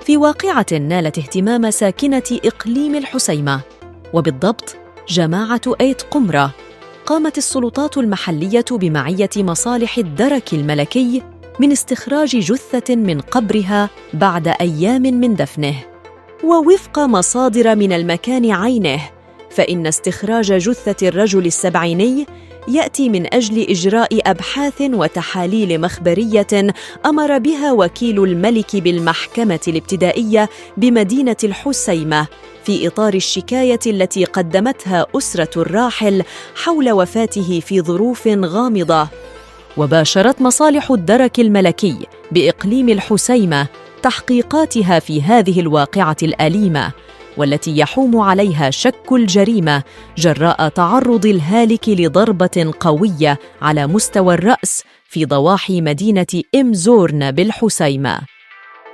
في واقعة نالت اهتمام ساكنة إقليم الحسيمة، وبالضبط جماعة أيت قمرة. قامت السلطات المحلية بمعية مصالح الدرك الملكي من استخراج جثة من قبرها بعد أيام من دفنه. ووفق مصادر من المكان عينه، فإن استخراج جثة الرجل السبعيني يأتي من أجل إجراء أبحاث وتحاليل مخبرية أمر بها وكيل الملك بالمحكمة الابتدائية بمدينة الحسيمة في إطار الشكاية التي قدمتها أسرة الراحل حول وفاته في ظروف غامضة. وباشرت مصالح الدرك الملكي بإقليم الحسيمة تحقيقاتها في هذه الواقعة الأليمة، والتي يحوم عليها شك الجريمة جراء تعرض الهالك لضربة قوية على مستوى الرأس في ضواحي مدينة إمزورن بالحسيمة.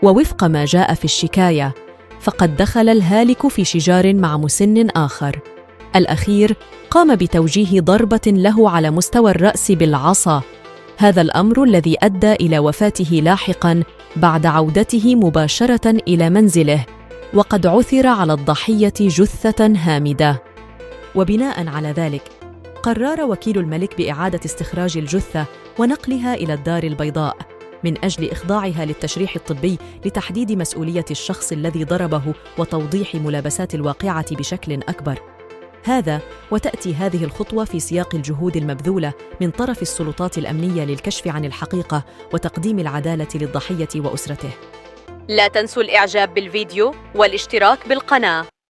ووفق ما جاء في الشكاية، فقد دخل الهالك في شجار مع مسن آخر. الأخير قام بتوجيه ضربة له على مستوى الرأس بالعصا، هذا الأمر الذي أدى إلى وفاته لاحقاً بعد عودته مباشرة إلى منزله، وقد عثر على الضحية جثة هامدة. وبناء على ذلك قرر وكيل الملك بإعادة استخراج الجثة ونقلها إلى الدار البيضاء من أجل إخضاعها للتشريح الطبي لتحديد مسؤولية الشخص الذي ضربه وتوضيح ملابسات الواقعة بشكل أكبر. هذا وتأتي هذه الخطوة في سياق الجهود المبذولة من طرف السلطات الأمنية للكشف عن الحقيقة وتقديم العدالة للضحية وأسرته. لا تنسوا الإعجاب بالفيديو والاشتراك بالقناة.